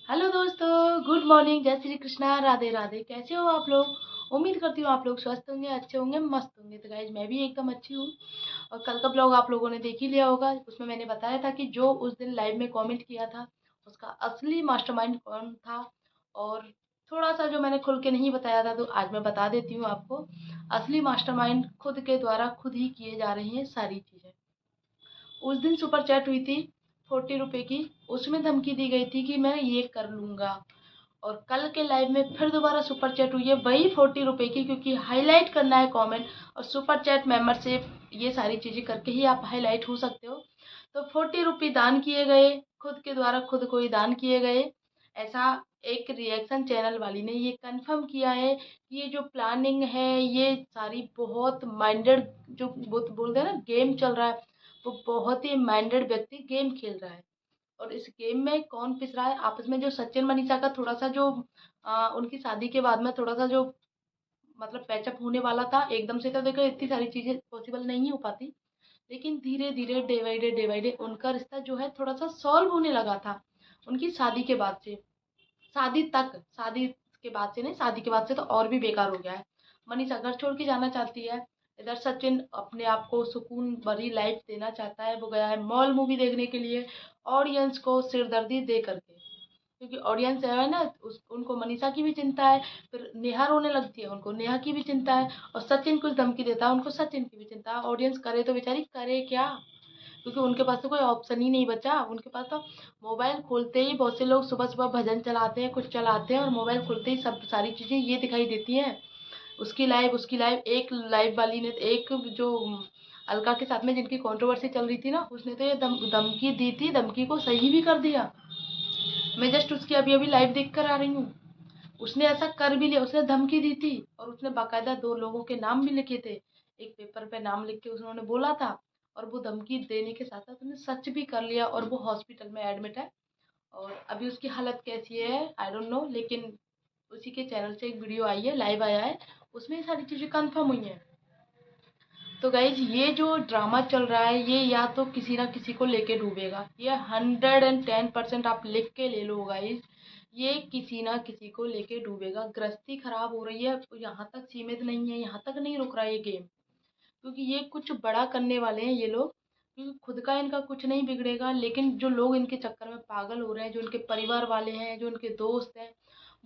Hello दोस्तों, good morning, जय श्री कृष्णा, राधे राधे। कैसे हो आप लोग? उम्मीद करती हूँ आप लोग स्वस्थ होंगे, अच्छे होंगे, मस्त होंगे। तो गाइज मैं भी एकदम अच्छी हूँ। और कल का ब्लॉग आप लोगों ने देख ही लिया होगा। उसमें मैंने बताया था कि जो उस दिन लाइव में कमेंट किया था उसका असली मास्टरमाइंड कौन था। और थोड़ा सा जो मैंने खुल के नहीं बताया था तो आज मैं बता देती हूँ आपको। असली मास्टरमाइंड खुद के द्वारा खुद ही किए जा रही हैं सारी चीज़ें। उस दिन सुपर चैट हुई थी 40 रुपए की। उसमें धमकी दी गई थी कि मैं ये कर लूँगा। और कल के लाइव में फिर दोबारा सुपर चैट हुई है वही 40 रुपए की, क्योंकि हाईलाइट करना है कमेंट। और सुपर चैट मेंबरशिप ये सारी चीज़ें करके ही आप हाईलाइट हो सकते हो। तो 40 रुपये दान किए गए, खुद के द्वारा खुद को ही दान किए गए। ऐसा एक रिएक्शन चैनल वाली ने ये कंफर्म किया है कि ये जो प्लानिंग है ये सारी बहुत माइंडेड, जो बोलते हैं ना गेम चल रहा है, वो बहुत ही माइंडेड व्यक्ति गेम खेल रहा है। और इस गेम में कौन पिस रहा है आपस में, जो सचिन मनीषा का थोड़ा सा जो उनकी शादी के बाद में थोड़ा सा जो मतलब पैचअप होने वाला था एकदम से, तो देखो इतनी सारी चीजें पॉसिबल नहीं हो पाती। लेकिन धीरे धीरे डे बाई डे उनका रिश्ता जो है थोड़ा सा सॉल्व होने लगा था उनकी शादी के बाद से। शादी के बाद से नहीं, शादी के बाद से तो और भी बेकार हो गया है। मनीषा घर छोड़ के जाना चाहती है। इधर सचिन अपने आप को सुकून भरी लाइफ देना चाहता है, वो गया है मॉल मूवी देखने के लिए ऑडियंस को सिरदर्दी दे करके। क्योंकि ऑडियंस है ना, उनको मनीषा की भी चिंता है। फिर नेहा रोने लगती है, उनको नेहा की भी चिंता है। और सचिन कुछ धमकी देता है, उनको सचिन की भी चिंता है। ऑडियंस करे तो बेचारी करे क्या, क्योंकि उनके पास तो कोई ऑप्शन ही नहीं बचा। उनके पास तो मोबाइल खोलते ही बहुत से लोग सुबह सुबह भजन चलाते हैं, कुछ चलाते हैं, और मोबाइल खोलते ही सब सारी चीज़ें ये दिखाई देती हैं। उसकी लाइव एक लाइव वाली ने, एक जो अलका के साथ में जिनकी कंट्रोवर्सी चल रही थी ना, उसने तो ये धमकी दी थी, धमकी को सही भी कर दिया। मैं जस्ट उसकी अभी अभी लाइव देख कर आ रही हूँ। उसने ऐसा कर भी लिया, उसने धमकी दी थी और उसने बाकायदा दो लोगों के नाम भी लिखे थे। एक पेपर पे नाम लिख के उन्होंने बोला था। और वो धमकी देने के साथ साथ उसने सच भी कर लिया, और वो हॉस्पिटल में एडमिट है। और अभी उसकी हालत कैसी है आई डोंट नो, लेकिन उसी के चैनल से एक वीडियो आई है, लाइव आया है, उसमें ये सारी चीज़ें कंफर्म हुई हैं। तो गाइज ये जो ड्रामा चल रहा है ये या तो किसी ना किसी को लेके डूबेगा, ये 110% आप लिख के ले लो गाइज। ये किसी ना किसी को लेके डूबेगा। गृहस्थी खराब हो रही है, यहाँ तक सीमित नहीं है, यहाँ तक नहीं रुक रहा है ये गेम। क्योंकि ये कुछ बड़ा करने वाले हैं ये लोग। क्योंकि खुद का इनका कुछ नहीं बिगड़ेगा, लेकिन जो लोग इनके चक्कर में पागल हो रहे हैं, जो इनके परिवार वाले हैं, जो इनके दोस्त हैं,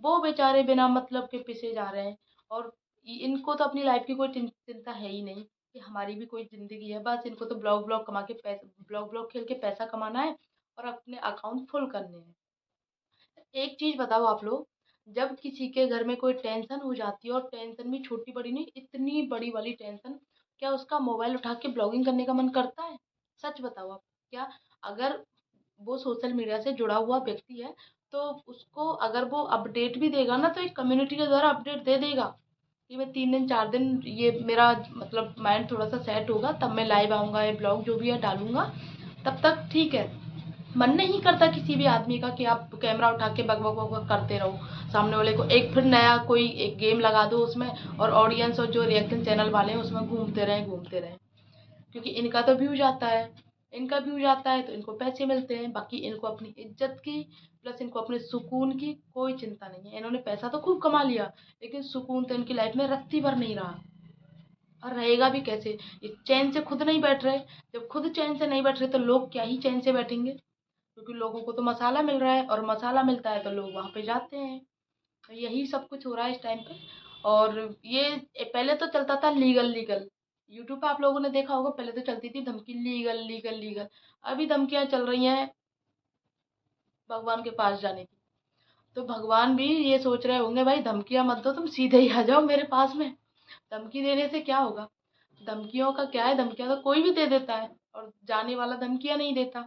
वो बेचारे बिना मतलब के पिसे जा रहे हैं। और इनको तो अपनी लाइफ की कोई चिंता है ही नहीं कि हमारी भी कोई जिंदगी है। बस इनको तो ब्लॉग ब्लॉग कमा के पैसा, ब्लॉग ब्लॉग खेल के पैसा कमाना है और अपने अकाउंट फुल करने हैं। एक चीज बताओ आप लोग, जब किसी के घर में कोई टेंशन हो जाती है, और टेंशन भी छोटी बड़ी नहीं, इतनी बड़ी वाली टेंशन, क्या उसका मोबाइल उठा के ब्लॉगिंग करने का मन करता है? सच बताओ आप। क्या अगर वो सोशल मीडिया से जुड़ा हुआ व्यक्ति है तो उसको अगर वो अपडेट भी देगा ना, तो एक कम्युनिटी के द्वारा अपडेट दे देगा कि मैं 3 दिन 4 दिन ये मेरा मतलब माइंड थोड़ा सा सेट होगा तब मैं लाइव आऊंगा, ये ब्लॉग जो भी है डालूंगा, तब तक ठीक है। मन नहीं करता किसी भी आदमी का कि आप कैमरा उठा के बक बक बक बक करते रहो सामने वाले को। एक फिर नया कोई एक गेम लगा दो उसमें, और ऑडियंस और जो रिएक्शन चैनल वाले हैं उसमें घूमते रहें। क्योंकि इनका तो व्यू जाता है, इनका व्यू जाता है तो इनको पैसे मिलते हैं। बाकी इनको अपनी इज्जत की प्लस इनको अपने सुकून की कोई चिंता नहीं है। इन्होंने पैसा तो खूब कमा लिया, लेकिन सुकून तो इनकी लाइफ में रत्ती भर नहीं रहा। और रहेगा भी कैसे? ये चैन से खुद नहीं बैठ रहे। जब खुद चैन से नहीं बैठ रहे तो लोग क्या ही चैन से बैठेंगे? क्योंकि लोगों को तो मसाला मिल रहा है, और मसाला मिलता है तो लोग वहाँ पे जाते हैं। तो यही सब कुछ हो रहा है इस टाइम पे। और ये पहले तो चलता था लीगल लीगल। यूट्यूब पे आप लोगों ने देखा होगा, पहले तो चलती थी धमकी लीगल लीगल लीगल। अभी धमकियां चल रही हैं भगवान के पास जाने की। तो भगवान भी ये सोच रहे होंगे भाई धमकियां मत दो, तुम सीधे ही आ जाओ मेरे पास में। धमकी देने से क्या होगा? धमकियों का क्या है, धमकियां तो कोई भी दे देता है, और जाने वाला धमकियां नहीं देता।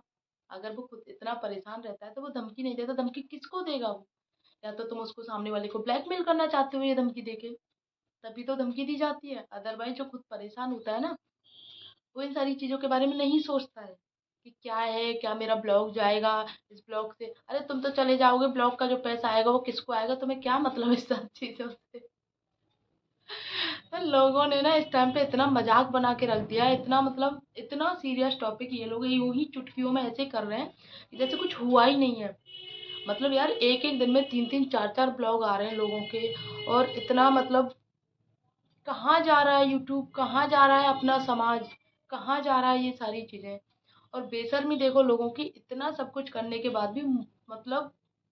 अगर वो खुद इतना परेशान रहता है तो वो धमकी नहीं देता, धमकी किसको देगा वो? या तो तुम उसको सामने वाले को ब्लैकमेल करना चाहते हो ये धमकी देके, तभी तो धमकी दी जाती है। अदरवाइज जो खुद परेशान होता है ना, वो इन सारी चीज़ों के बारे में नहीं सोचता है कि क्या है, क्या मेरा ब्लॉग जाएगा इस ब्लॉग से। अरे तुम तो चले जाओगे, ब्लॉग का जो पैसा आएगा वो किसको आएगा? तुम्हें क्या मतलब इस सब चीज़ों से? तो लोगों ने ना इस टाइम पे इतना मजाक बना के रख दिया है, इतना मतलब इतना सीरियस टॉपिक ये लोग यूं ही चुटकियों में ऐसे कर रहे हैं कि जैसे कुछ हुआ ही नहीं है। मतलब यार एक एक दिन में 3 3 4 4 ब्लॉग आ रहे हैं लोगों के। और इतना मतलब कहाँ जा रहा है यूट्यूब, कहाँ जा रहा है अपना समाज, कहाँ जा रहा है ये सारी चीज़ें। और बेशर्मी देखो लोगों की, इतना सब कुछ करने के बाद भी मतलब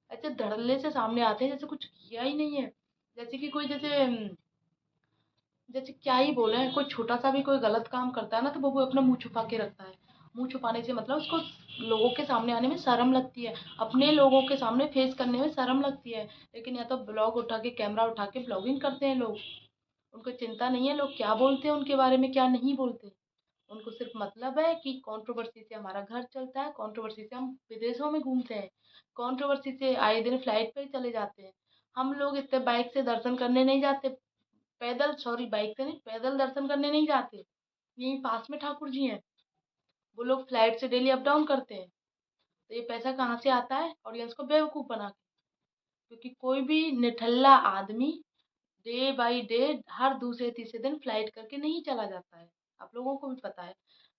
ऐसे धड़ल्ले से सामने आते हैं जैसे कुछ किया ही नहीं है। जैसे कि कोई जैसे क्या ही बोले, कोई छोटा सा भी कोई गलत काम करता है ना तो वो अपना मुंह छुपा के रखता है। मुंह छुपाने से मतलब उसको लोगों के सामने आने में शर्म लगती है, अपने लोगों के सामने फेस करने में शर्म लगती है। लेकिन या तो ब्लॉग उठा के, कैमरा उठा के ब्लॉगिंग करते हैं लोग। उनको चिंता नहीं है लोग क्या बोलते हैं उनके बारे में, क्या नहीं बोलते। उनको सिर्फ मतलब है कि कंट्रोवर्सी से हमारा घर चलता है, कंट्रोवर्सी से हम विदेशों में घूमते हैं, कंट्रोवर्सी से आए दिन फ्लाइट पे ही चले जाते हैं। हम लोग इतने बाइक से दर्शन करने नहीं जाते, पैदल, सॉरी बाइक से नहीं, पैदल दर्शन करने नहीं जाते। यहीं पास में ठाकुर जी हैं, वो लोग फ्लाइट से डेली अप डाउन करते हैं। तो ये पैसा कहाँ से आता है? ऑडियंस को बेवकूफ़ बना के। क्योंकि कोई भी निठल्ला आदमी डे बाई डे हर दूसरे तीसरे दिन फ्लाइट करके नहीं चला जाता है। आप लोगों को भी पता है।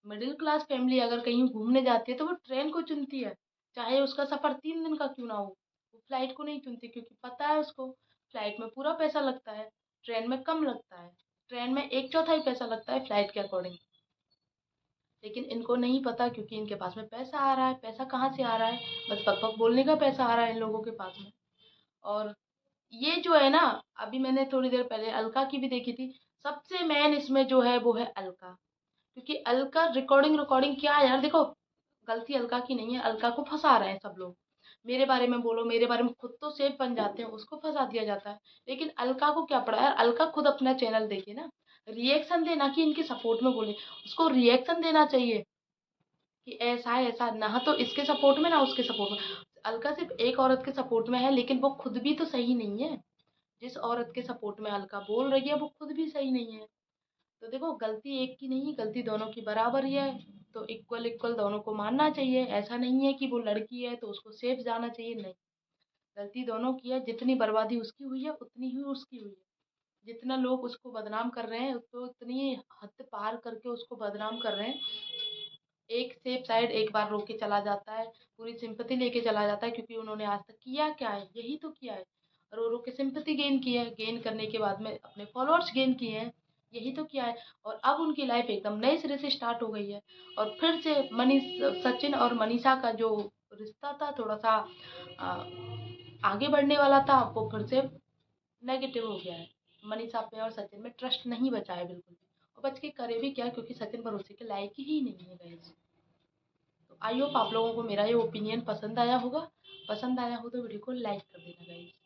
मिडिल क्लास फैमिली अगर कहीं घूमने जाती है तो वो ट्रेन को चुनती है, चाहे उसका सफ़र 3 दिन का क्यों ना हो। वो फ्लाइट को नहीं चुनती क्योंकि पता है उसको फ्लाइट में पूरा पैसा लगता है, ट्रेन में कम लगता है। ट्रेन में एक चौथाई पैसा लगता है फ्लाइट के अकॉर्डिंग। लेकिन इनको नहीं पता क्योंकि इनके पास में पैसा आ रहा है। पैसा कहाँ से आ रहा है? बस बक बक बोलने का पैसा आ रहा है इन लोगों के पास में। और ये जो है ना, अभी मैंने थोड़ी देर पहले अलका की भी देखी थी। सबसे मेन इसमें जो है वो है अलका। क्योंकि अलका रिकॉर्डिंग रिकॉर्डिंग क्या है यार, देखो गलती अलका की नहीं है, अलका को फंसा रहे हैं सब लोग। मेरे बारे में बोलो, मेरे बारे में, खुद तो सेफ बन जाते हैं, उसको फंसा दिया जाता है। लेकिन अलका को क्या पड़ा यार, अलका खुद अपना चैनल देखे ना, रिएक्शन देना कि इनके सपोर्ट में बोले। उसको रिएक्शन देना चाहिए कि ऐसा है ऐसा, ना तो इसके सपोर्ट में ना उसके सपोर्ट में। अलका सिर्फ एक औरत के सपोर्ट में है, लेकिन वो खुद भी तो सही नहीं है। जिस औरत के सपोर्ट में अलका बोल रही है वो खुद भी सही नहीं है। तो देखो गलती एक की नहीं, गलती दोनों की बराबर ही है। तो इक्वल इक्वल दोनों को मानना चाहिए। ऐसा नहीं है कि वो लड़की है तो उसको सेफ जाना चाहिए, नहीं। गलती दोनों की है, जितनी बर्बादी उसकी हुई है उतनी ही उसकी हुई है। जितना लोग उसको बदनाम कर रहे हैं तो उतनी हद पार करके उसको बदनाम कर रहे हैं। एक सेफ साइड एक बार रोक के चला जाता है, पूरी सिंपैथी लेके चला जाता है, क्योंकि उन्होंने आज तक किया क्या है? यही तो किया है। रो रो के सिंपैथी गेन की है, गेन करने के बाद में अपने फॉलोअर्स गेन किए हैं। यही तो किया है। और अब उनकी लाइफ एकदम नए सिरे से स्टार्ट हो गई है। और फिर से सचिन और मनीषा का जो रिश्ता था थोड़ा सा आ, आगे बढ़ने वाला था, वो फिर से नेगेटिव हो गया है। मनीषा पे और सचिन में ट्रस्ट नहीं बचा है बिल्कुल भी। और बच के करे भी क्या, क्योंकि सचिन भरोसे के लायक ही नहीं है गाइस। तो आई होप आप लोगों को मेरा ये ओपिनियन पसंद आया होगा। पसंद आया हो तो वीडियो को लाइक कर देना गाइस।